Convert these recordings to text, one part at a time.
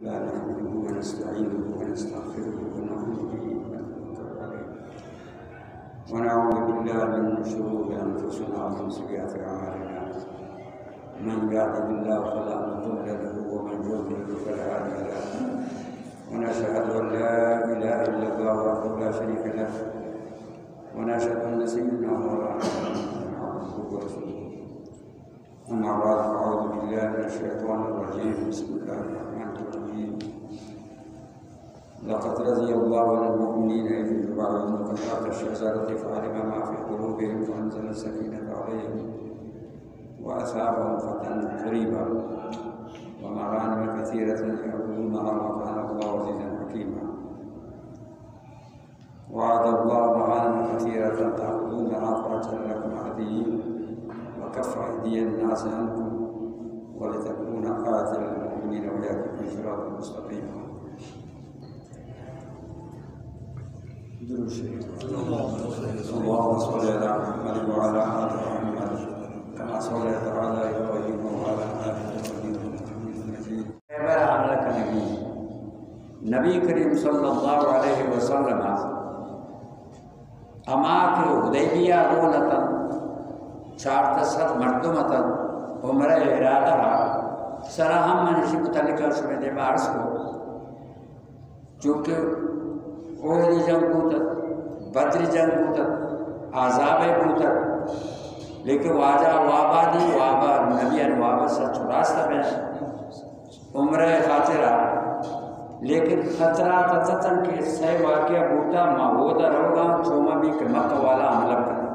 لا نحمده ونستعينه ونستغفره ونعوذ به ونعوذ بالله من شرور أنفسنا ومن سيئات أعمالنا من يهده الله فلا مضل له ومن يضلل فلا هادي له ونشهد أن لا إله إلا الله وحده لا شريك له ونشهد أن سيدنا مولانا محمدا عبده ورسوله أما بعد فأعوذ بالله من الشيطان الرجيم بسم الله الرحمن الرحيم لقد رضي الله عن المؤمنين إذ يبايعونك تحت الشجرة فعلم ما في قلوبهم فأنزل السكينة عليهم وأثابهم فتحا قريبا ومغانم كثيرة يأخذونها وكان الله عزيزا حكيما وعد الله مغانم كثيرة تأخذونها فرجا لكم عظيم وكف أيدي الناس عنكم ولتكون آية للمؤمنين ويهديكم صراطا مستقيما. اللهم صل على محمد وعلى آل محمد كما صليت على إبراهيم وعلى آل إبراهيم حميد مجيد. نبی کریم صلی اللہ علیہ وسلم اما کے حدیبیہ رونتاً چارتسد مردمتاً عمرہ ارادہ سراہم منشی متعلقہ سمیت بارس کو چونکہ اوہدی جنگ بوتت بدری جنگ بوتت عذاب بوتت لیکن واجہ وابا دی وابا نبیان وابا سچ راستہ میں عمرہ خاطرہ لیکن خطرہ تتتن کے صحیح واقعہ بوتا ماہودہ روگا چوما بھی کہ مکہ والا عملہ کرنا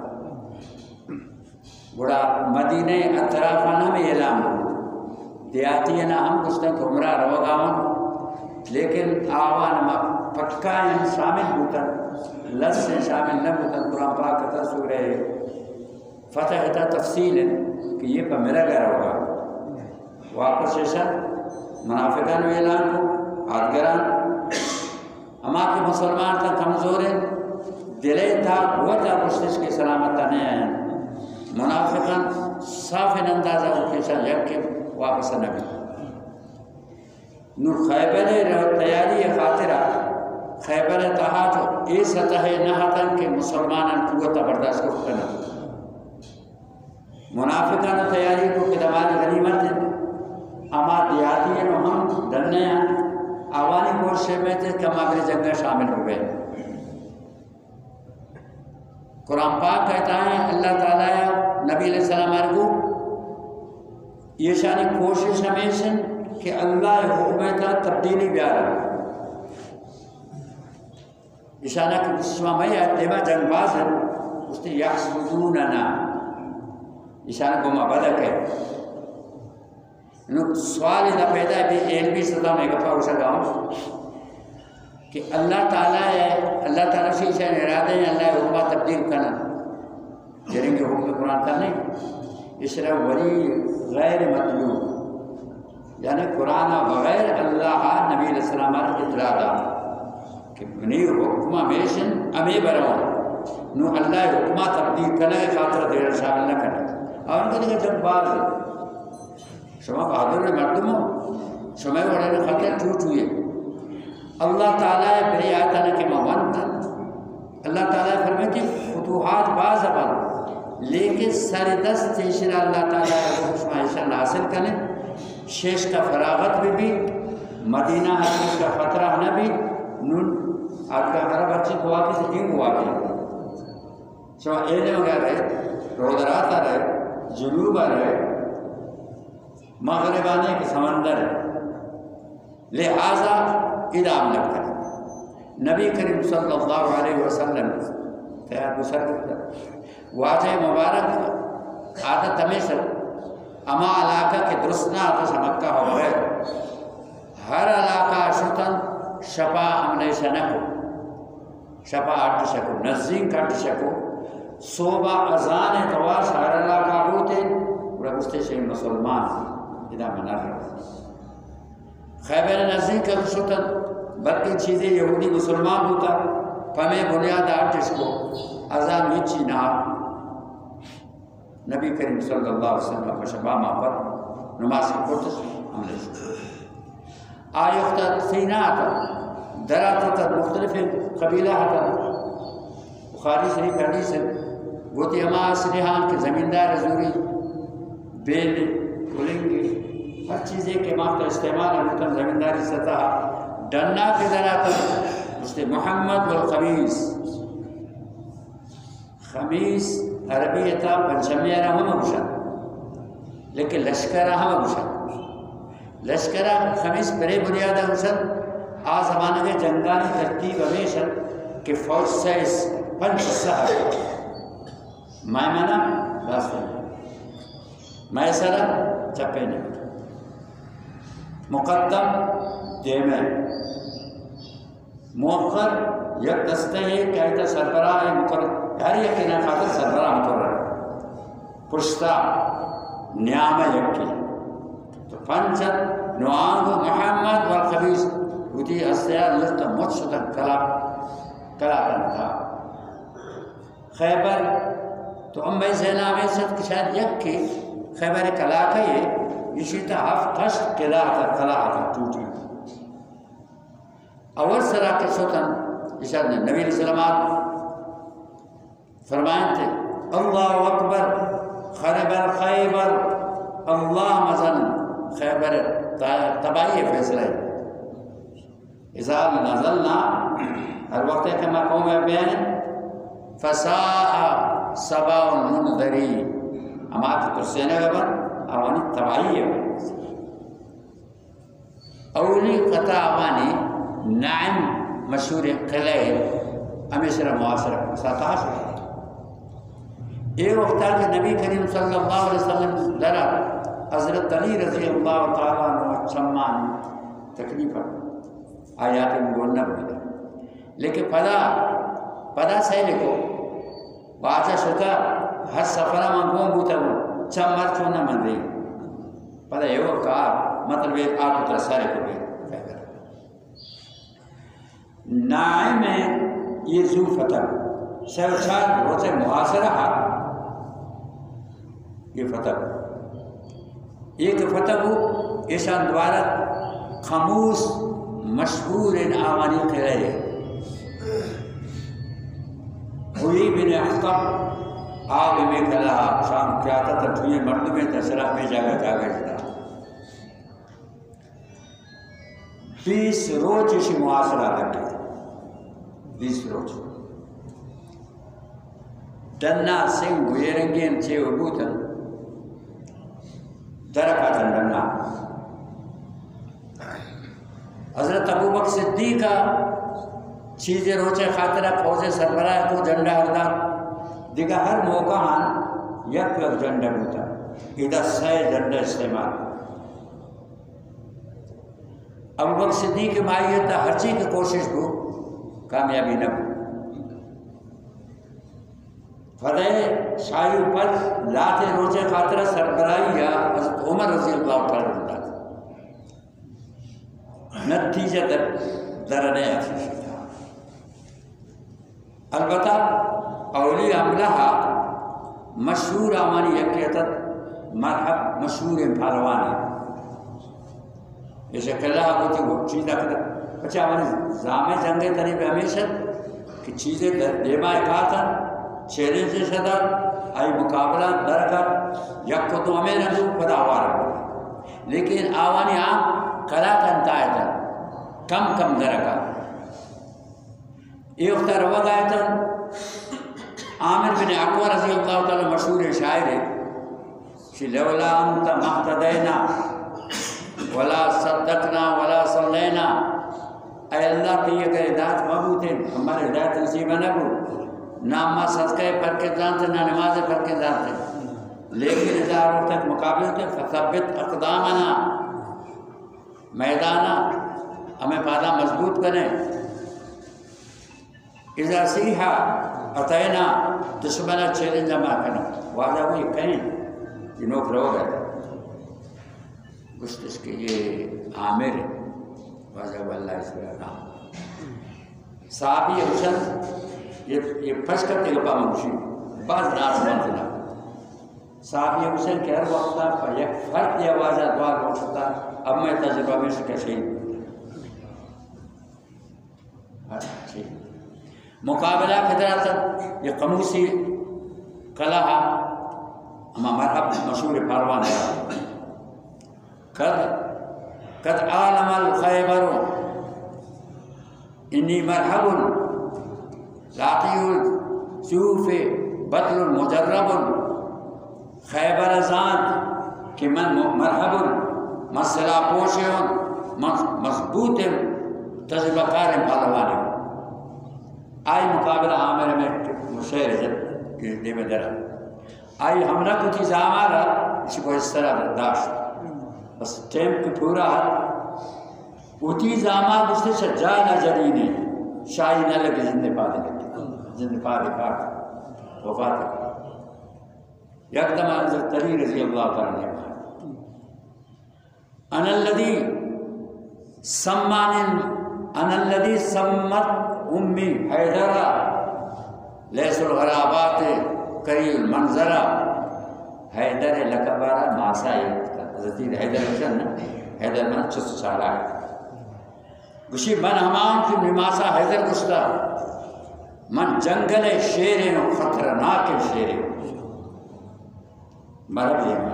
بڑا مدینہ اطرافانہ میں اعلان ہو دیاتینا ہم گستن عمرہ روگا لیکن آوان پکا ان شامل بوتا لس سے شامل نہ بوتا قرآن پاک کتا سورہ فتح تا تفصیل ہے کہ یہ پہ میرا گھر ہوگا واپس ایسا منافقان میں اعلان کو آدگران اما کے مسلمان تا کمزور ہے دلے تا گوتا کشتش کے سلامت تا نہیں آئیں منافقان صاف اندازہ ہو کیسا یک کے واپس نبی نو خیبر تیاری خاطرہ خیبر تحات اے سطح نہتن کے مسلمانان قوت برداشت کو کرنا منافقان تیاری کو کدمان غنیمت ہے اما دیاتی ہیں ہم ڈرنے ہیں آوانی کوشش میں تھے کہ ہم اگلی جنگہ شامل ہو گئے قرآن پاک کہتا ہے اللہ تعالیٰ نبی علیہ السلام ارگو یہ شانی کوشش ہمیشہ کہ اللہ حکمتا تبدیلی بیارا اشانہ کہ بسمہ میں دیما جنگ باز ہے اس نے یحسدوننا اشانہ کو مبادہ ہے سوال اذا پیدا ہے بھی علمی سطح میں گفا ہو گاؤں کہ اللہ تعالیٰ سے اشان ارادہ ہے اللہ حکمہ تبدیل کرنا جنہیں کہ حکم قرآن کرنے اس طرح ولی غیر مطلوب یعنی قرآن بغیر اللہ نبی علیہ السلام اطلاع دا کہ بنی حکمہ میشن امی برون نو اللہ حکمہ تبدیل کرنے خاطر دیر شامل نہ کرنے اور ان کو دیکھا جب باز شما بہادر مردم ہو شما وڑے خطر ٹوٹ ہوئے اللہ تعالیٰ بری آیتانا کے موانتا اللہ تعالیٰ فرمائے کہ فتوحات باز بن لیکن سر دست تیشر اللہ تعالیٰ شما ایشان حاصل کرنے شیش کا فراغت بھی مدینہ حقیق کا خطرہ نہ بھی نون آج کا ہمارا بچے کو واقعی سے کیوں واقعی شما ایلے ہو گیا رہے رودرات آ رہے جنوب آ رہے مغربانے کے سمندر لہذا ادام لگتا ہے نبی کریم صلی اللہ علیہ وسلم تیار بسر کرتا واجہ مبارک عادت ہمیشہ اما علاقہ کے درستنا آتا سمکہ ہو گئے ہر علاقہ شتن شپا عملے شنکو شپا آٹھ شکو نزدیک آٹھ شکو صوبہ ازان تواش ہر علاقہ ہوتے پورا گستے سے مسلمان ادا منر رہا خیبر نزدیک کا شتن بلکہ چیزیں یہودی مسلمان ہوتا پمیں بنیاد آٹھ کو ازان وچی نہ نبی کریم صلی اللہ علیہ وسلم شبامہ پر نماز کی پرتش عملے شکر آیختت سیناتا دراتت مختلف قبیلہ ہتا بخاری شریف حدیث ہے گوتی ہما اسلحان کے زمیندار ضروری بیل کھلنگی ہر چیزیں کے ماں استعمال ہوتا زمینداری سطح ڈننا کے دراتت اس نے محمد والخمیس خمیس عربی تا پنچمی ہم بشن لیکن لشکرہ ہم بشن لشکرہ خمیس پرے بنیادہ حسن آ زمانے کے جنگانی ترتیب ہمیشہ کہ فوج سیس پنچ صحب مائمنہ راستہ میسرہ چپے نے مقدم دیمے مؤخر یک دستے ہے کہ ایتا سربراہ مقرر ہر یقینا خاطر سربراہ مقرر پشتا نیام یکی تو پنچت نوانگ محمد والخبیث ہوتی اسیار لفتا مجھتا کلا تھا خیبر تو امی زینہ میں صد کہ شاید یک کی خیبر کلا کا یہ شیطہ ہفتشت کلا تھا ٹوٹی اول سرا کے سلطان اشارت نے نبی علیہ السلام فرمائیں تھے اللہ اکبر خیبر خیبر اللہ مزن خیبر تباہی فیصلہ اذا نزلنا ہر وقت ہے کہ میں قوم بیان فساء سبا المنذری ہمارے ترسینے گبر اوانی تباہی ہے اولی قطع اوانی نعم مشہور قلعہ ہمیشہ معاصرہ ساتھ ہے ایک وقت کہ نبی کریم صلی اللہ علیہ وسلم درہ حضرت علی رضی اللہ تعالیٰ عنہ چمان تکلیف آیات مگونہ بودا لیکن پدا سے لکھو واجہ شکا ہر سفرہ منگون بوتا ہوں چمر چونہ من رہی پدا یہ وہ کار مطلب ایک آتو ترسارے کو بھی نائم میں یہ ذو فتح سیوچار روچے محاصرہ یہ فتح ایک فتح ہو ایشان دوارا خموس مشہور ان آوانی قلعے ہوئی بن اخطب آگ میں کلا شام کیا تھا تھوئے مرد میں تشرح میں جاگا جتا 20 روز اسی معاصرہ لگے 20 روز دنا سنگ گویرنگین چھے عبوتن درکاتن دنا حضرت ابو بکر صدیقہ چیزیں روچے خاطرہ فوج سربراہ کو جنڈا ہردہ دیکھا ہر موقع ہاں یک جنڈا ہوتا ادھر سے جنڈا استعمال ابو بکر صدیق مائیت ہر چیز کی کوشش کو کامیابی نہ ہو فتح شاہی پر لاتے روچے خاطرہ سربراہی یا حضرت عمر رضی اللہ تعالیٰ عنہ نتیجہ درنے افشی تھا البتہ اولی عملہ مشہور آمانی یکیتت مرحب مشہور پھالوان ہے جیسے کلہ ہوتی وہ چیزہ کتا بچہ ہماری زامے جنگے تنی پہ ہمیشہ کہ چیزیں دیمائے کھاتن چیلنج سے صدر آئی مقابلہ درکت یک کو تو ہمیں نظر پدا آوار ہوگا لیکن آوانی آم کلا تنتائیتا کم درکا ایک اختار وقت آئیتا عامر بن عقوہ رضی اللہ تعالی مشہور شاعر ہے کہ لولا انت محتدینا ولا صدقنا ولا صلینا اے اللہ کی اگر ہدایت مبوت ہے ہمارے ہدایت نصیبہ نہ ہو نہ ہم صدقہ پڑھ کے جانتے نہ نماز پڑھ کے جانتے لیکن اداروں تک مقابلے ہوتے فثبت اقدامنا میدانہ ہمیں پادا مضبوط کریں اذا سیحا عطینا دشمنہ چیلنج جمع کرنا واضح ہوئی کہیں یہ نوک رو گئے گشت اس کے یہ عامر ہے واضح اللہ اس کا نام صحابی حسن یہ پھنس کر کے لپا منشی بعض ناس منتنا صحابی حسن کے ہر وقت پر یک فرد یہ واضح دعا کرتا اب میں تجربہ میں سے کیسے ہی مقابلہ فطرت یہ قموسی قلعہ اما مرحب مشہور پروان ہے قد عالم الخیبر انی مرحب لاقی السیوف بطل المجرب خیبر زان کہ من مرحب مسئلہ پوشیون مضبوط تجربکار پہلوان آئی مقابلہ عامر میں شعر دے میں درہ آئی حملہ کو تھی زامارہ اسی کو اس طرح داشت بس ٹیم کی پورا اتی زامار اس نے سجالہ جلینے شاہی نہ لگے زندے پا دے زندے پا دے کاٹ وفات یکدم حضرت علی رضی اللہ تعالیٰ نے کہا انا الذي سمت امی حیدرہ لیس الغرابات کری المنظرہ حیدر لکبارہ ماسائی حضرت حیدر حسن حیدر من چست سالہ گوشی من ہمان کی نماسا حیدر گشتا من جنگل شیر و خطرناک شیر مرب یہ من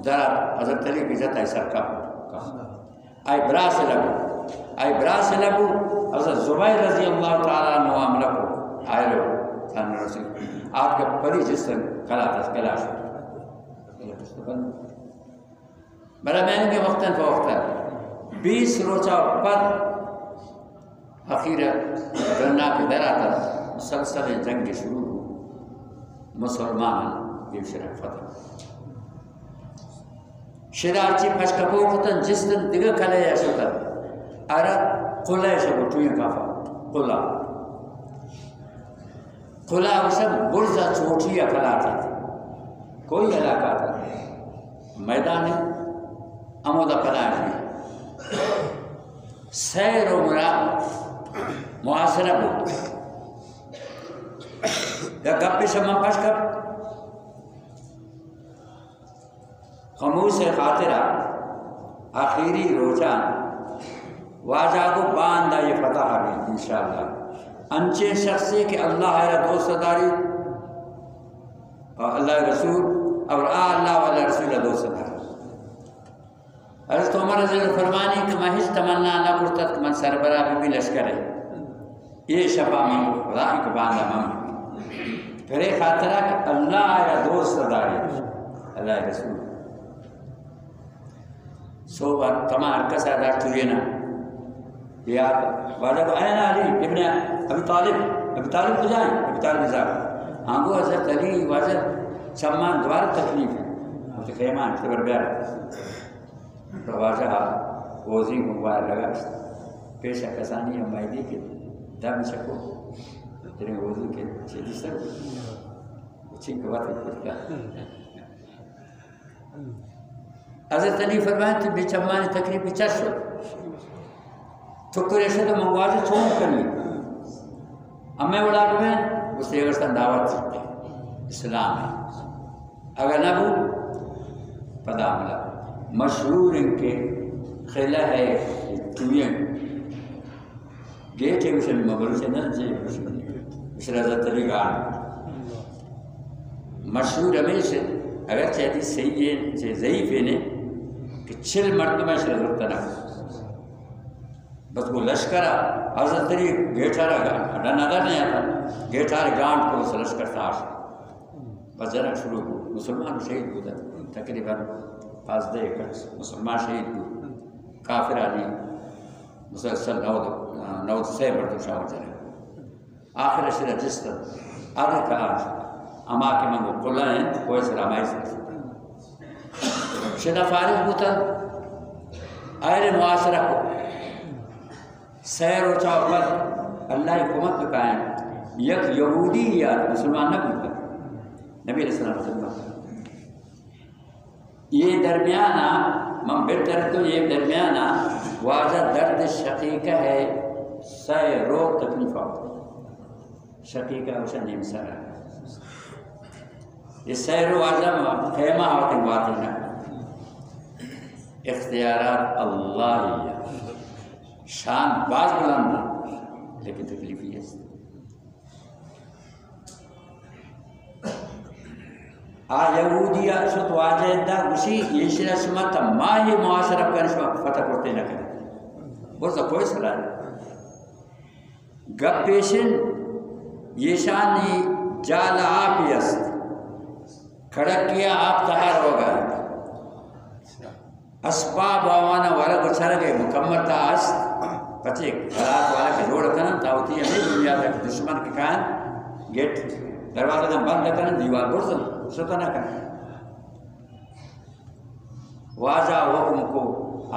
درہ حضرت علی کی عزت ایسا کہا آئی برا سے لگو حضرت زبیر رضی اللہ تعالیٰ عنہ عملہ کو آئے لو تھانے رسول آپ کے پری جس سے کلا شد بلا میں نے وقتاً فوقتاً 20 روچہ پر اخیر گرنا کی درہ تر مسلسل جنگ شروع مسلمان دیو شرک فتح شرارچی پشکپو کتن جس دن دیگه کله یا شکر ارد قلعه شکر توی کافا قلعه وشن برزا چوٹی کلا تھی کوئی علاقہ تھا میدان امودا قلعه تھی سیر و مرا معاصرہ بود یا گپی شما پشکپ خموس خاطرہ آخری روزان واجہ کو باندھا یہ فتح بھی انشاءاللہ انچے شخصی کہ اللہ ہے دوست داری اور اللہ رسول اور اللہ والا رسول دوست داری حضرت عمر رضی اللہ فرمانی کہ میں ہیچ تمنا نہ کرتا کہ من سربراہ بھی لشکر ہے یہ شفا میں خدا کو باندھا من پھر ایک خاطرہ کہ اللہ ہے دوست داری اللہ رسول سو بار تمام کسا دار چورینا یا واجہ کو این علی ابن ابی طالب کو جائیں ابی طالب صاحب ہاں کو حضرت علی واجہ چمان دوار تکلیف ہے ہم خیمان تبر بیار تو واجہ وزی مبار لگا پیشہ کسانی ہم مائدی کے دم شکو تیرے وزی کے چیدی سر اچھیں کو بات کرتا حضرت علی فرمائیں تو بے چمانی تقریب بچر شد ٹھکر شد تو منگوازی چون کرنی ہمیں بڑا میں اس سے اگر سن دعوت اسلام ہے اگر نہ ہو پدا ملا مشہور ان کے خیلہ ہے چوئیں گیٹ ہے اسے مغل سے نہ جے اس حضرت علی گان مشہور ہمیشہ اگر چاہتی صحیح ہے ضعیف ہے کہ 6 مرتبہ سے ضرورت نہ بس وہ لشکر حضرت علی گیٹھارا گانٹ نظر نہیں آتا گیٹھار گانٹ کو اس لشکر تھا بس جنگ شروع ہو مسلمان شہید ہوتا تقریباً 5 ایکڑ مسلمان شہید ہو کافر علی مسلسل 9 سے بڑھ شاہ جائے آخر شرح جس طرح آدھے کلاش اما کے منگو قلعہ ہیں کوئی سلامائی سے شدہ فارغ ہوتا آئر معاشرہ کو سیر و چاو پر اللہ حکومت کو قائم یک یہودی یا مسلمان نہ بھولتا نبی علیہ السلام یہ درمیانہ من بہتر تو یہ درمیانہ واضح درد شقیقہ ہے سیر و تکلیفہ شقیقہ اسے نیم سر ہے یہ سیر و اعظم خیمہ ہوتے باطل نہ اختیارات اللہ شان باز بلند لیکن تکلیفی ہے یہودی شد واجہ دا گوشی یہ شرح شما تا ماہی معاشرہ کنشما فتح کرتے نہ کریں بوزا کوئی صلاح گپ پیشن یہ شانی جال آپی است کھڑک کیا آپ تہار ہوگا اسباب آوانا والا کو چھر گئے مکمل تا است پچھے حالات والا کے جوڑ کرنا تاوتی ہے دنیا تک دشمن کے کان گیٹ دروازہ دم بند کرنا دیوار برزن ستا نہ کرنا واجہ حکم کو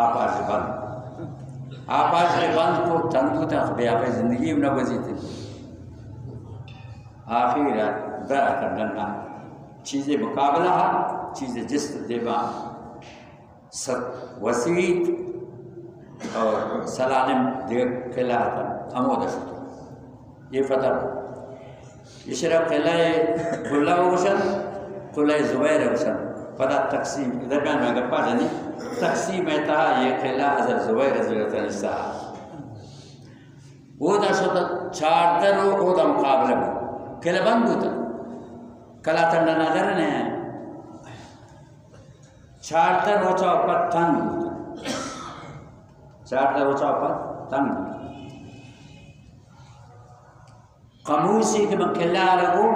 آپاس بند آپاس بند کو تندو تا بے آپ زندگی میں نبزی تھی آخر درہ کرنا چیزیں مقابلہ چیزیں جسم دیبا وسیع اور سلالم دیگر قلعہ تھا امودہ شد یہ فتح یہ شرف قلعہ قلعہ وشن قلعہ زبیر وشن پتہ تقسیم درمیان میں اگر پا جانی تقسیم ایتا یہ قلعہ حضرت زبیر رضی اللہ علیہ وسلم وہ دا شد چارتر وہ دا مقابلہ بھی قلعہ بند ہوتا کلا تنڈا نظر نہیں ہے چارتر ہو چاپا تنگ ہوتا چارتر ہو چاپا تنگ ہوتا قموسی کے مکلہ لگو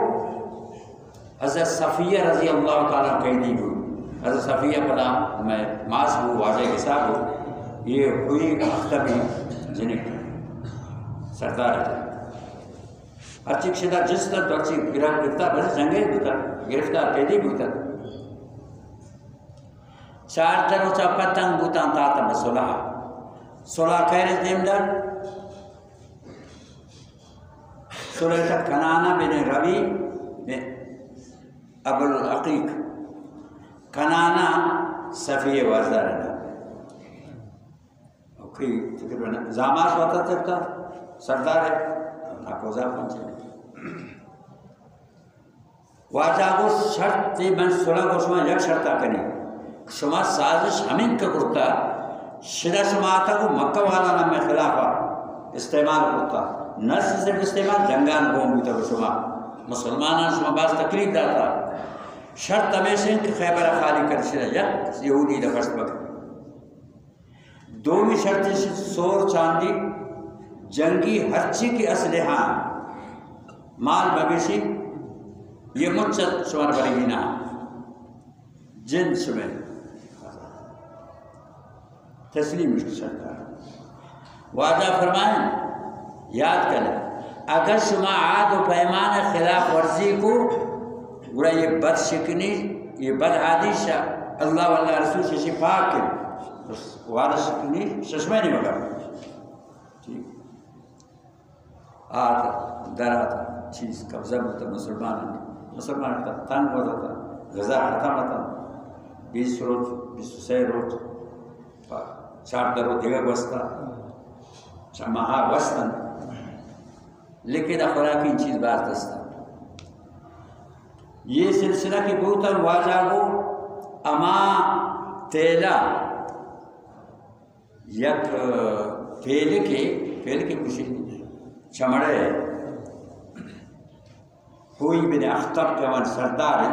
حضرت صفیہ رضی اللہ تعالیٰ قیدی ہو حضرت صفیہ پڑا میں ماس ہوں واضح کے ساتھ ہو یہ ہوئی اختبی جنہیں سردار ہے اچھی کشدہ جس طرح تو اچھی گرفتار بس جنگے ہوتا گرفتار قیدی بھی ہوتا چار طرح چا پتنگ ہوتا تاتا میں صلح خیر دیم در صلح تا کنانا بن روی ابو العقیق کنانا صفیہ وزدار ہے تقریباً زاماس ہوتا تھا سردار ہے ناکوزا پہنچے واجہ کو شرط من صلح کو شما یک شرطہ کنی شما سازش ہمیں کا کرتا شرح شما آتا کو مکہ والا نام میں خلافہ استعمال کرتا نہ صرف استعمال جنگان قوم ہوتا کو شما مسلمانان شما باز تقریب داتا شرط ہمیشہ کہ خیبر خالی کر شرح یک یہودی دفشت بکر دومی شرط سور چاندی جنگی ہر چی کی اسلحہ مال مویشی یہ مجھت شمار برینا جن شمار تسلیم شرط واجہ فرمائیں یاد کریں اگر شما عاد و پیمان خلاف ورزی کو گوڑا یہ بد شکنی یہ بد عادی اللہ واللہ رسول سے شفا کے وارد شکنی ششمہ نہیں مگر آتا در آتا چیز قبضہ ہوتا مسلمان ہوتا تنگ ہوتا تھا غذا ختم ہوتا 20 روز 23 روز 4 درو دیگر وستا مہا وستن لیکن خوراکی چیز بار دستا یہ سلسلہ کی بہتر واجہ کو اما تیلا یک پھیل کے خوشی چمڑے ہوئی بن اختب کے من سردار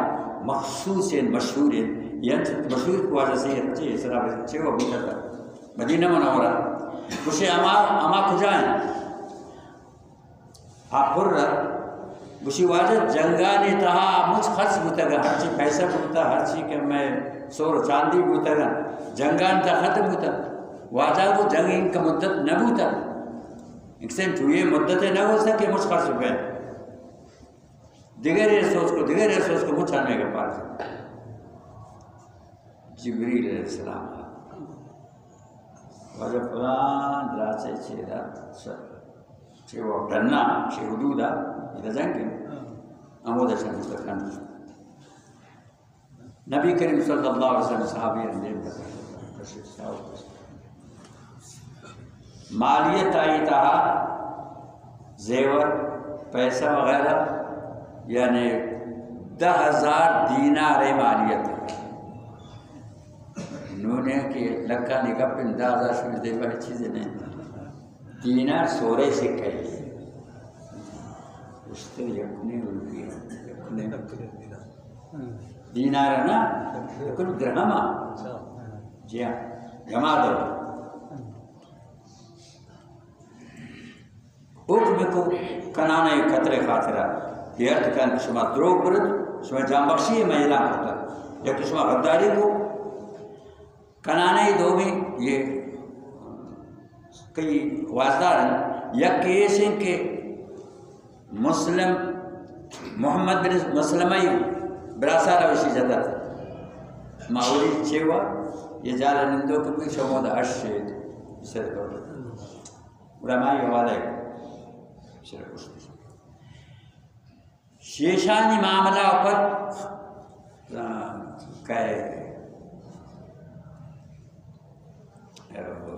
مخصوص مشہور یعنی مشہور کو وجہ سے اچھے اس طرح اچھے وہ بھی کرتا مدینہ منورہ خوشی اما کھجائیں آپ پر خوشی واجہ جنگانی تہا مجھ خرچ بوتا گا ہر چی پیسہ بوتا ہر چی کہ میں سور چاندی بوتا گا جنگان تا ختم بوتا واجہ کو جنگ ان کا مدت نہ بوتا ایکسنٹ ہوئے مدتیں نہ ہو سکے مجھ خرچ روپے دیگر ریسوس کو مجھ آنے کے پاس جبریل علیہ السلام واجہ فلان رات سے چھے وہ ڈھننا چھے حدودہ ادھا جائیں گے امودہ سے مستقان نبی کریم صلی اللہ علیہ وسلم صحابی اندیم کا مالیت آئی تہا زیور پیسہ وغیرہ یعنی 10,000 دینار مالیت انہوں نے کہ لکھا نکا پن 10,000 شوئے دے بڑی چیزیں نہیں دینار سورے سے کہی اس سے یکنے روپیہ دینار ہے نا بالکل درہم. جی ہاں جمع دو. حکم کو کنانا ایک قطر خاطرہ یہ ارتھ کن شما دروغ برد شما جان بخشی میں اعلان کرتا یا کہ شما غداری کو کنانے دو میں یہ کئی واسدار ہیں. یک کیس ہیں کہ مسلم محمد بن مسلمہ براسا روشی جاتا تھا معولی چھوا یہ جالا نندو کبھی شمود اشید سر کرو علماء حوالہ ہے شرک کشتی شیشانی معاملہ پر کہے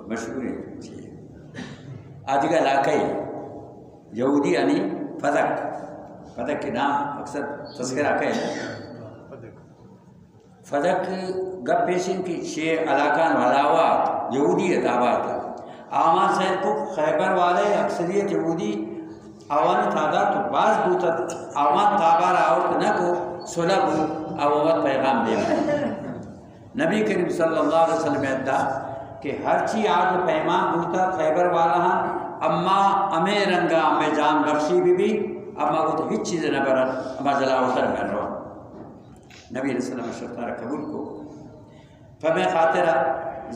مشہور ہے آدھگا علاقائی یہودی یعنی فدق. فدق کے نام اکثر تذکرہ کہے فدق گپ پیشن کی شے علاقان ولاوات یہودی اتابات آمان صاحب کو خیبر والے اکثریت یہودی آوان تعداد تو بعض بوتت آوان تابار آورت نہ کو صلح آوات پیغام دے نبی کریم صلی اللہ علیہ وسلم ادھا کہ ہر چی آج پیمان بوتا خیبر والا ہاں اما امے رنگا امے جان بخشی بھی اما کو تو ہیچ چیز نہ برد اما جلا اتر میں رو نبی علیہ السلام شرطارہ قبول کو فمیں خاطرہ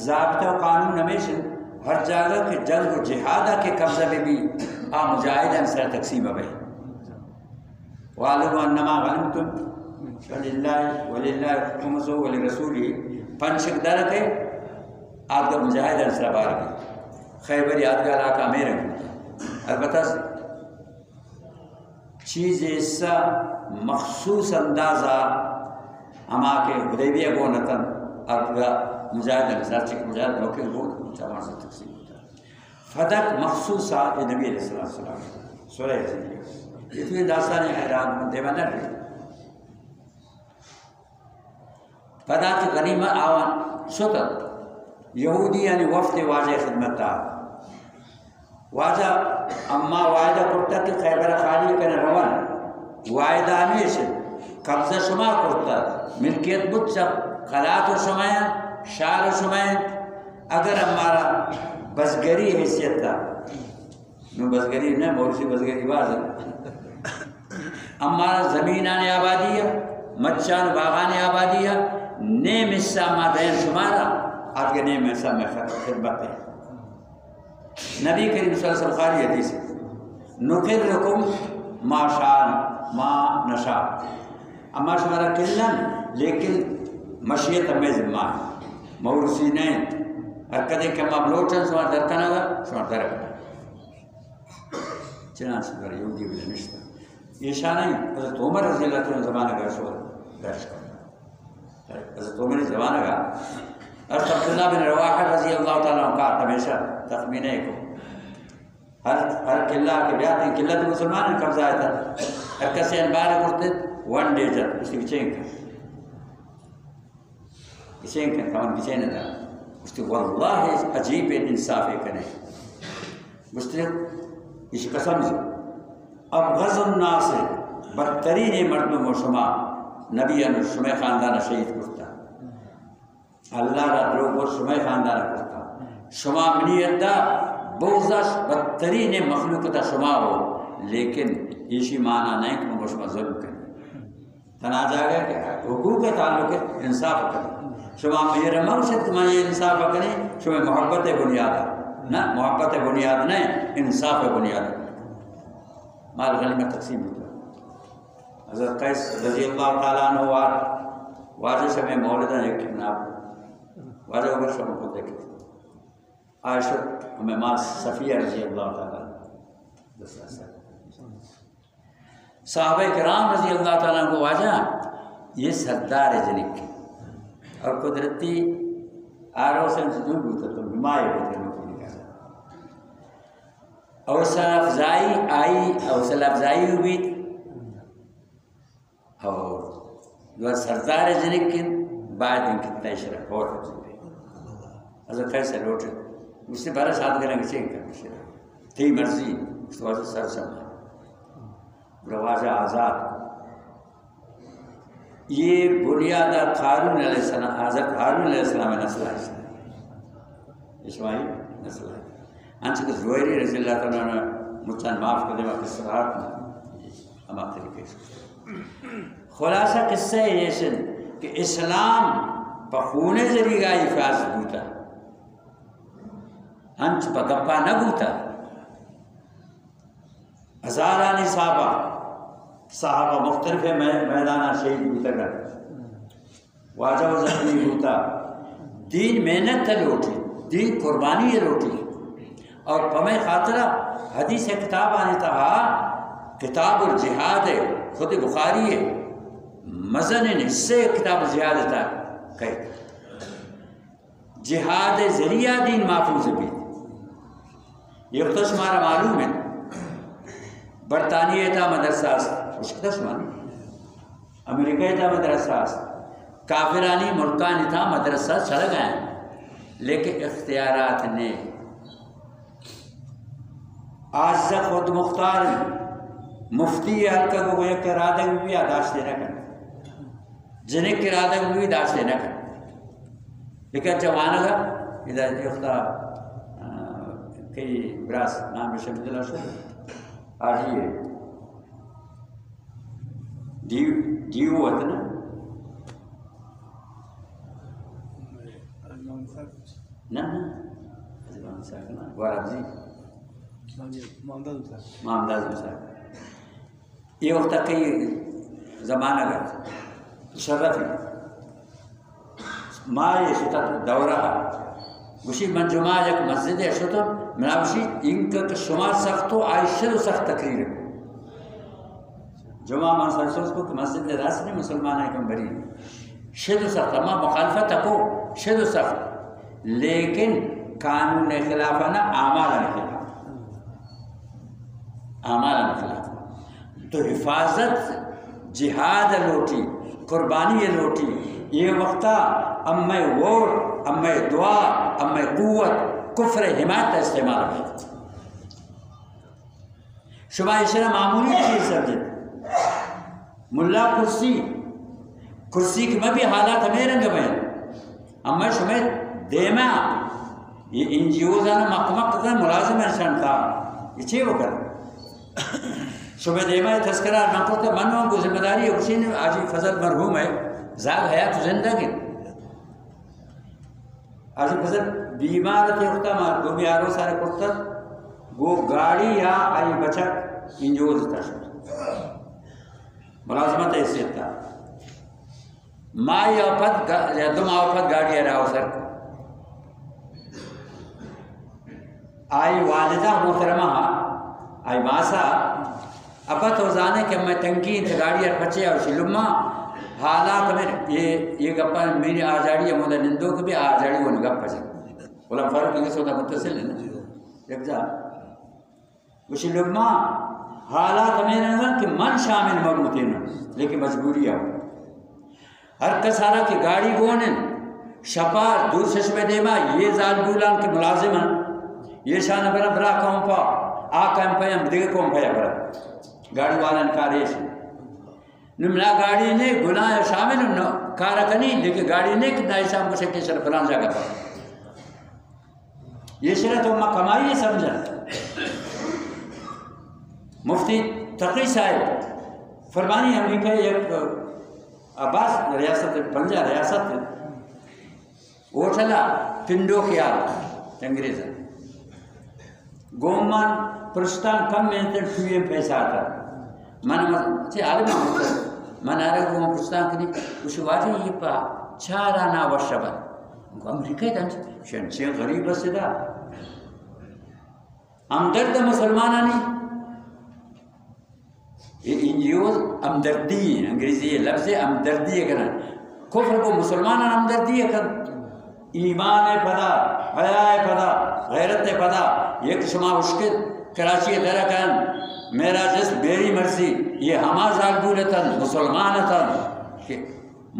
ضابطہ و قانون نمیشن ہر جگہ کے جنگ و جہادہ کے قبضہ بھی مجاہد انسر تقسیم بھئی وَعَلَمُوا أَنَّمَا غَنِمْتُمْ وَلِلَّهِ خُمُسُهُ وَلِرَسُولِهِ پنچک در کے آپ کا مجاہد انسر بار کی خیبر یادگار علاقہ میں رہے البتہ چیز ایسا مخصوص اندازہ ہما کے حدیبیہ کو نتن آپ کا مجاہد انسر چک مجاہد موقع کو چاہاں سے تقسیم ہوتا فدق مخصوص آت نبی علیہ السلام سورہ حضیب یہ تو داستان حیران دیوانہ رہے فدق غنیمہ آوان شتت یہودی یعنی وفد واجہ خدمت تا واجہ اما وعدہ کرتا کہ خیبر خالی کن روان وعدہ ہمیشہ قبضہ شما کرتا ملکیت بچہ خلات و شمائن شال و شمائن اگر ہمارا بزگری حیثیت تھا نو بزگری نہیں مورسی بزگری باز ہے ہمارا زمینان آبادی ہے مچان باغان آبادی ہے نیم حصہ مادین شمارا آپ کے نیم حصہ میں خدمت ہے. نبی کریم صلی اللہ علیہ وسلم خالی حدیث نقرکم ما شان ما نشا اما شمارا کلن لیکن مشیت ہمیں ذمہ ہے مورسی نہیں حرکتیں کہ ہم اپلوٹن شمار درکن اگر شمار درکن چنانچہ پر یہودی بھی نشتا یہ شاہ نہیں حضرت عمر رضی اللہ عنہ زمانہ کا شور درش کرتا حضرت عمر زمانہ کا حضرت عبداللہ بن رواحہ رضی اللہ تعالیٰ عنہ کا ہمیشہ تخمینے کو ہر قلعہ کے بیات ہیں قلعہ تو مسلمان قبضہ آیا تھا ہر کسی انبار کرتے ون ڈے جب اس کی چینک چینک تھا چین تھا اس کی واللہ عجیب انصاف کرنے مستقل اس قسم سے اب غز الناس بدترین مردم و شما نبی ان شما خاندان شہید کرتا اللہ را دروگ و شما خاندان کرتا شما منیت دا بوزش بدترین مخلوق تا شما ہو لیکن ایشی معنی نہیں کہ وہ شما ظلم کریں تنا جا گیا کہ حقوق تعلق انصاف کریں شما میرے مقصد میں یہ انصاف کریں شما محبت بنیاد نہ محبت بنیاد نہیں انصاف بنیاد مال غنیمہ تقسیم ہوتا حضرت قیس رضی اللہ تعالیٰ عنہ واجہ سے میں مولدہ ایک نام واجہ عمر شما کو دیکھتے عائشہ ہمیں ماں صفیہ رضی اللہ تعالیٰ صحابہ کرام رضی اللہ تعالیٰ کو واجہ یہ سردار جنک اور قدرتی آروں سے جو ہوتا تو بیمائے ہوتے ہیں حوصلہ افزائی آئی حوصلہ افزائی ہوئی اور جو سردار جنک کی بعد ان کی تیشرہ اور حضرت خیر سے لوٹے اس سے 12 سال کریں گے چین کرنے تھی مرضی اس کے بعد سر سمجھا رواجہ آزاد یہ بنیاد ہارون علیہ السلام، حضرت ہارون علیہ السلام نسل ہے، اسماعیل نسل ہے. انچ کے زہری رضی اللہ تعالیٰ نے مچان معاف کر دے وقت سرات میں اما طریقے سے. خلاصہ قصہ یہ سن کہ اسلام پخون ذریعہ حفاظت بوتا، انچ پگپا نہ بوتا. ہزارانی صحابہ مختلف میدانہ شہید بوتا کر واجہ و زخمی بوتا. دین محنت تا لوٹی، دین قربانی ہے لوٹی. اور پمیں خاطرہ حدیث کتاب آنے تھا کتاب الجہاد ہے، خود بخاری ہے، مزن حصے کتاب الجہاد تھا کہ جہاد ذریعہ دین محفوظ بھی. یہ تو شمارا معلوم ہے برطانیہ تھا مدرسہ اس کا شمار، امریکہ تھا مدرسہ، کافرانی ملکان تھا مدرسہ چل گئے، لیکن اختیارات نے آج تک خود مختار مفتی حلقہ کو گویا کرادہ بھی آداش دینا کر جنہیں کرادہ بھی داش دینا کر. لیکن جوانہ گا ادھر اختا کئی براس نام شبید اللہ شد آج ہی ہے دیو وطن نا وارب جی مامداز صاحب یہ وقت کئی زمانہ گا شرفی ما یہ شتا دورہ گوشی من جمعہ یک مسجد ہے شتا مناوشی انکا شما سخت و عائشہ سخت تقریر جمعہ من سرسوس کو کہ مسجد راس نہیں مسلمان ہے کم بری شد سخت اما مخالفت کو شد سخت، لیکن قانون خلافہ نا اعمال خلاف، اعمال خلاف. تو حفاظت جہاد لوٹی، قربانی لوٹی. یہ وقتا امی ووٹ، امی دعا، امی قوت کفر حمایت استعمال کرتا. شما اشرا معمولی چیز سمجھے ملا کرسی کی میں بھی حالات ہمیں رنگ میں اما شما دیما یہ ان جی اوز آنا مقمق کرتا ملازم انسان تھا یہ چھے وہ کرتا شما دیما تذکرہ نہ کرتا منوان کو ذمہ داری ہے اسی نے آجی فضل مرحوم ہے زاگ حیات زندگی آجی فضل بیمار تھے اختا مار دو بیارو سارے کرتا گو گاڑی یا آئی بچا انجوز تھا ملازمت حیثیت تھا مائی اوپت یا دم اوپت گاڑی رہا سر آئی والدہ محترمہ آئی ماسا اپت ہوزانے کہ میں تنقید گاڑی پچے اور شلما حالات میں یہ گپا میری آزاڑی ہے مدہ نندوں کی بھی آزاڑی وہ گپ پچے بولا فرق یہ سوتا متصل ہے نا یک جا وہ شلما حالات میں نظر کہ من شامل مبوتے نا لیکن مجبوری ہے ہر کسارا کی گاڑی گونن شپار دور ششم دیما یہ زال بولان کے ملازمان یہ شان برا برا کون پا آقا ہم پیم دیگر کون پیا برا گاڑی والا انکاریش نمنا گاڑی نے گناہ شامل کارا کنی لیکن گاڑی نے کتنا ایسا ہم کو شکل سر فلان جاگا پا یہ شرح تو ہم کمائی سمجھا. مفتی تقی صاحب فرمانی امریکہ ایک عباس ریاست پنجہ ریاست وہ چلا پنڈو کیا انگریزا گومان پرستان کم محنتر ٹوئے پیسہ آتا من سے عالم محنتر من آرہ گومان پرستان کنی اس واجہ یہ پا چارانا وشبا امریکہ دنچ شنچے غریب بسیدہ ہمدرد مسلمانانی یہ انجیوز ہمدردی ہیں انگریزی لفظ ہمدردی ہے کرنا کفر کو مسلمان ہمدردی ہے کرنا ایمان پدا حیاء پدا غیرت پدا یہ شما اشکت کراچی درہ کن میرا جس میری مرضی یہ ہما ظالبولتاً مسلمانتاً کہ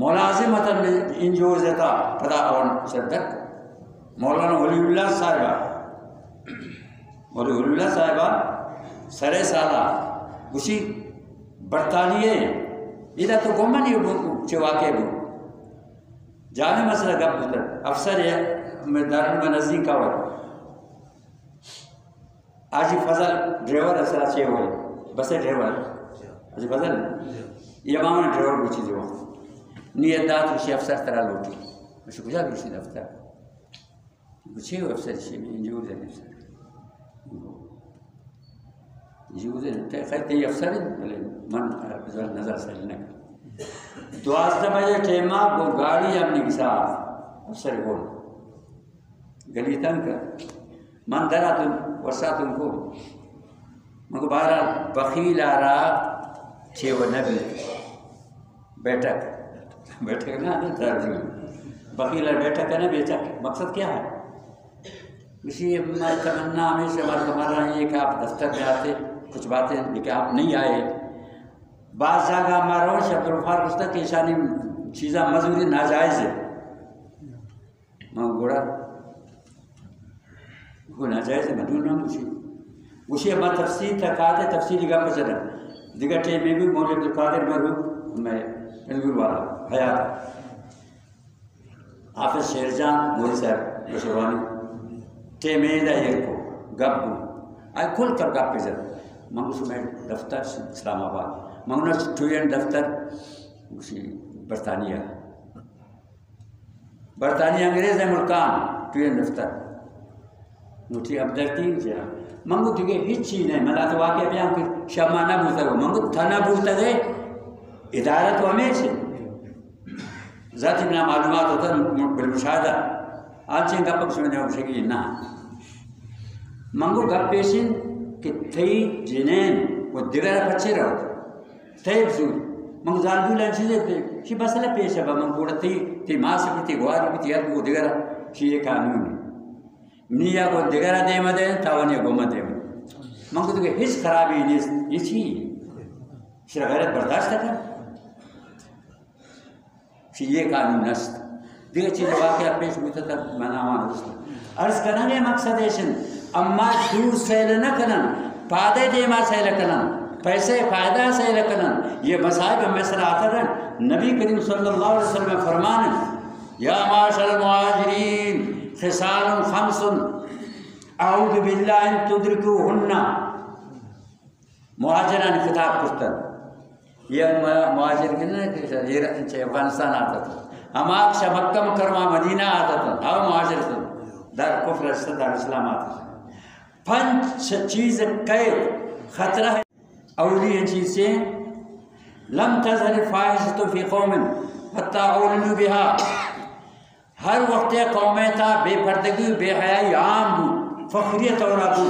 ملازمتاً انجوزتا پدا اور صدق مولانا ولی اللہ صاحبہ ولی اللہ صاحبہ سرے سالہ اسی برطانیہ ادھر تو گمن ہی چھ واقع بھی جامع مسئلہ گپ بتر افسر ہے دارن نزدیک کا ہوا آجی فضل ڈرائیور اصلا چھے ہوئے بسے ڈرائیور آجی فضل یہ ماما ڈرائیور بچی جو نیت دات وشی افسر ترہ لوٹی وشی کجا بچی دفتر بچے ہوئے افسر چھے میں انجور دے افسر انجور دے خیر تی افسر ہے بلے من نظر سجنے کا 12 بجے ٹیمہ وہ گاڑی اپنی کے ساتھ افسر بول گلی تنگ کر من درہ تن ورسات ان کو من کو بہرحال بخیل آ رہا چھے وہ نبی بیٹھک نا ترجمہ بخیل آ بیٹھک ہے نا بیٹھک مقصد کیا ہے اسی میں تمنا ہمیشہ ہمارا یہ کہ آپ دفتر میں آتے کچھ باتیں لیکن آپ نہیں آئے بعض جگہ ہمارا عبد الغفار گفتہ کہ شانی چیزاں مزوری ناجائز ہے میں گوڑا وہ ناجائز ہے مدون نہ مجھے اسی ہمارا تفصیل تھا کہتے تفصیلی گا پچھنا دیگر ٹیم میں بھی مولی عبد القادر مرحوم میں پنگور والا حیات حافظ شیرجان مولی صاحب بشروانی ٹیم ایدہ ہیر کو گپ کو آئے کھل کر گپ پچھنا منگو سو میں دفتر اسلام آباد منگو ٹوین دفتر اسی برطانیہ انگریز ہے ملکان ٹوین دفتر مجھے اب درتین جہاں منگو دیگے ہیچ چیز نہیں ملا تو واقعہ بیان کہ شامہ نہ بھولتا گو منگو تھا نہ بھولتا گئے ادارہ تو ہمیں سے ذاتی بنا معلومات ہوتا بالمشاہدہ آج چین گپ سمجھنے ہو سکے نا منگو گپ پیشن کہ تھی جنین وہ دیگر بچے رہو تھی بزور منگو زالدو لین چیزیں تھے شی مسئلہ پیش ہے منگو گوڑا تھی ماں سے بھی تھی گوار بھی تھی یاد وہ دیگر شی یہ قانون ہے نیا کو دیگر دے مدے تاوانی گومہ دے مدے منگو تو کہ ہیچ خرابی نہیں یہ چیز شرح غیرت برداشت کرتا شی یہ قانون نست دیگر چیزیں واقعہ پیش ہوتا تھا مناوان رسل عرض کرنا گے مقصد ایشن اما دور سیل نہ کنن پادے دیما سیل کنن پیسے فائدہ سیل کنن یہ مصائب میں سر آتا رہا نبی کریم صلی اللہ علیہ وسلم فرمان یا معاشر المہاجرین خصال خمس اعوذ باللہ ان تدرکوہن مہاجران خطاب کرتا یہ مہاجر کے نا افغانستان آتا تھا ہم آکشا مکہ مکرمہ مدینہ آتا تھا ہم مہاجر تھا در کفر رسط در اسلام آتا تھا پنچ چیز قید خطرہ ہے اولی ہیں چیز سے لم تظہر فاحشۃ فی قوم حتی اولنوا بها ہر وقت قومیں تھا بے پردگی بے حیائی عام بود فخریت اور آدھو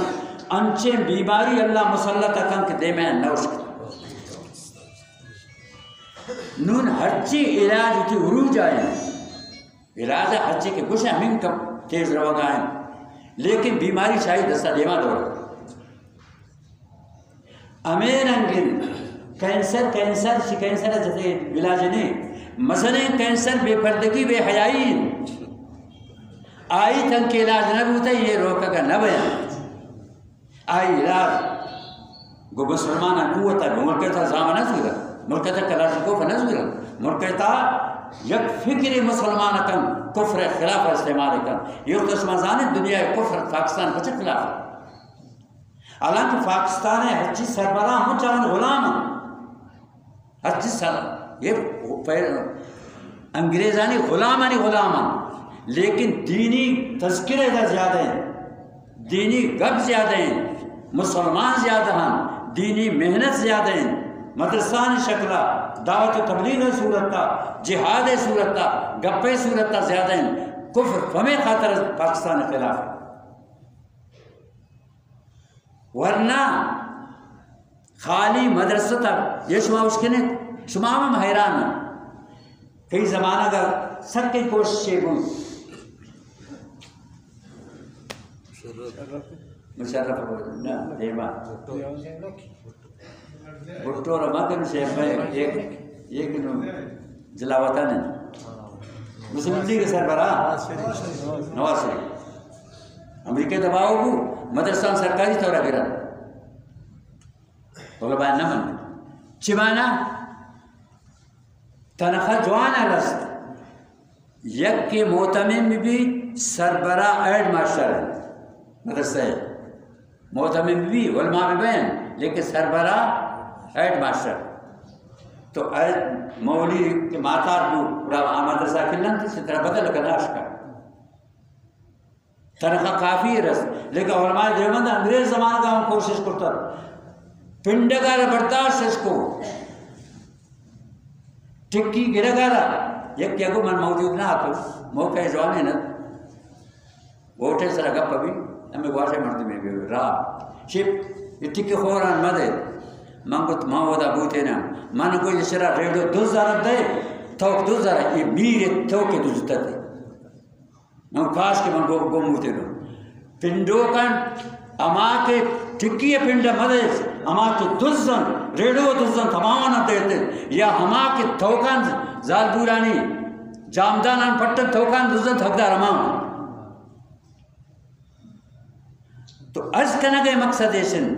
انچے بیماری اللہ مسلط کن کہ دے میں نوش کر نون ہرچی علاج تھی عروج آئیں علاج ہرچی کے گوشے ہمیں کم تیز روگا ہیں لیکن بیماری شاید دستا دیما دور امین انگل کینسر جیسے علاج نہیں مثلا کینسر بے پردگی بے حیائی آئی تن کے علاج نہ بوتا یہ روکا کا نہ بیان آئی علاج گو مسلمان قوتا ملک کہتا زامن نزورا ملک کہتا کلاشکوف نزورا ملک کہتا یک فکر مسلمان کن کفر خلاف استعمال کن یہ قسمہ زانے دنیا کفر پاکستان بچے خلاف حالانکہ پاکستان ہے ہر چیز سربراہ ہوں چاہن غلام ہر چیز یہ انگریزانی غلامانی لیکن دینی تذکرے زیادہ ہیں دینی گب زیادہ ہیں مسلمان زیادہ ہیں دینی محنت زیادہ ہیں مدرسان شکلہ دعوت و تبلیغ صورتہ جہاد صورتہ گپے صورتہ زیادہ ہیں کفر فمیں خاطر پاکستان خلاف ہے ورنہ خالی مدرسہ تھا یہ شما اس کے نے شما میں حیران ہے کئی زمانہ کا سب کی کوششیں گوں مشرف نا دیما بھٹو رما کن سے ایک جلاوطن ہے مسلم لیگ کے سربراہ نواز شریف امریکہ دباؤ کو مدرسان سرکاری طورہ گرا طلباء نہ من چمانا تنخواہ جوان رست یک کے محتمم بھی سربراہ ایڈ ماسٹر ہے مدرسہ ہے، محتمم بھی علماء میں بین لیکن سربراہ ایڈ ماسٹر. تو مولوی کے ماتار کو مدرسہ کھلن تھی طرح بدل کلاش کا تنخواہ کافی رس. لیکن علماء دیوبند انگریز زمان کا ہم کوشش کرتا پنڈگار برداشت اس کو ٹکی گرگارا یک کیا کو من موجود نہ آتو موقع جوانے نہ ووٹے سر گپ بھی ہمیں گواشے مرد میں بھی راہ شپ یہ ٹکی خوران مدے منگت ماں ودا بوتے نا من کو یہ شرا ریڈو 2000 دے توک 2000 یہ میر توکے دوزتا دے من کاش کے من کو گم ہوتے لو پنڈو کن اما کے ٹکی پنڈ مدے اما کے دوزن ریڈو دوزن تماما دیتے یا ہما کے توکان زال بورانی جامدانان پٹن توکان دوزن تھکدار امام. تو عرض کرنے کے مقصد ایسن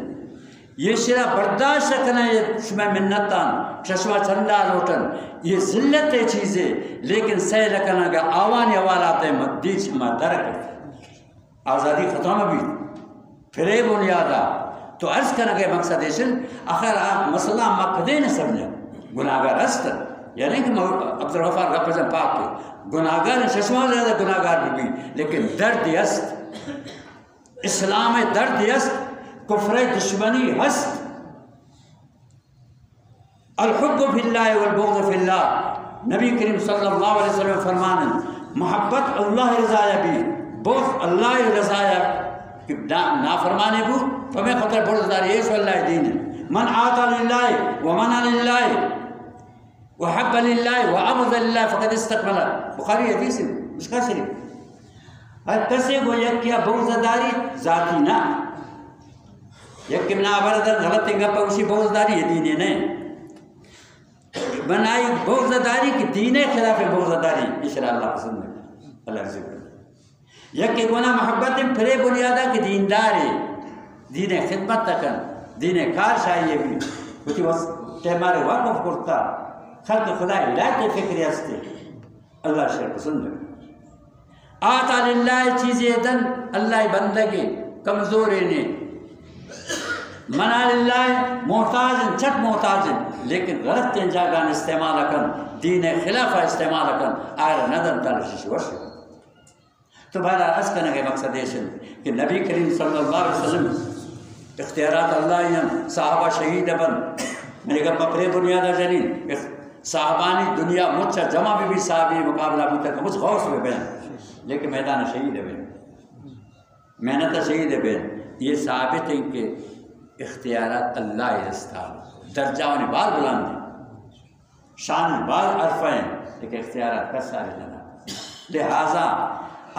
یہ شرا برداشت کرنا یہ شما منتان ششما چندہ لوٹن یہ ذلت چیزیں لیکن سہ لکھنا کہ آوانی حوالات مدید شما درک آزادی ختم بھی پھرے بنیادہ. تو عرض کرنے کے مقصد ایسن آخر مسئلہ مقدے نے سمجھا گناہگار است یعنی کہ عبدالغفار کا پسند پاک کے گناہگار ششما زیادہ گناہگار بھی لیکن درد است اسلام درد است کفر دشمنی ہست. الحب فی اللہ والبغض فی اللہ نبی کریم صلی اللہ علیہ وسلم فرمانے محبت اللہ رضایا بھی بغض اللہ رضایا نافرمانے کو فمیں خطر برداری ایسو اللہ دین من آتا للہ ومن للہ وحب للہ وعبد للہ فقد استقبل بخاری حدیث مشکا شریف. کسے کو یک کیا بغض داری ذاتی نہ یک ابن آبردن غلط انگا پاوشی بغض داری یہ دینے نہیں بنائی بغض داری کی دینے خلاف بغض داری اشارہ اللہ پسند ہے اللہ ذکر. یک کہ گونا محبت پھرے بنیادہ کی دینداری دین خدمت تکن دین کار شاہیے بھی کچھ تیمارے واقف کرتا خلق خدا الہ کے فکری ہستے اللہ شہر پسند ہے. آتا للہ چیزیں دن اللہ بندگی کمزوری نے منا للہ محتاجن چٹ محتاجن لیکن غلط تین جاگان استعمال کن دین خلافہ استعمال کن آئر ندن تلشش ورشک. تو بہرحال عرض کرنے کے مقصد یہ کہ نبی کریم صلی اللہ علیہ وسلم اختیارات اللہ صحابہ شہید بن میرے گھر پپرے بنیادہ جنین صحابانی دنیا مجھا جمع بھی صحابی مقابلہ بھی تک مجھ غوث میں بین لیکن میدان شہید بین محنت شہید بین. یہ ثابت ہے کہ اختیارات اللہ استعال درجہ انہیں بار بلان دیں شان بار عرفہ ہیں لیکن اختیارات کا سارے لنا. لہذا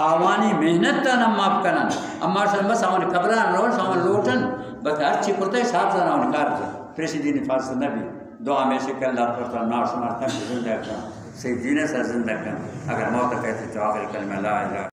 آوانی محنت تا نم آپ کنن اما شاید بس آوانی قبران رون شاوان لوٹن بس ہر چی کرتا ہے صاحب زن آوانی کار زن پریسیدین فاصل نبی دعا میں سے کہ اللہ کرتا نار شمار تک زندہ کرن سید دین سر زندہ کرن اگر موت کہتے تو آخر کلمہ لا الہ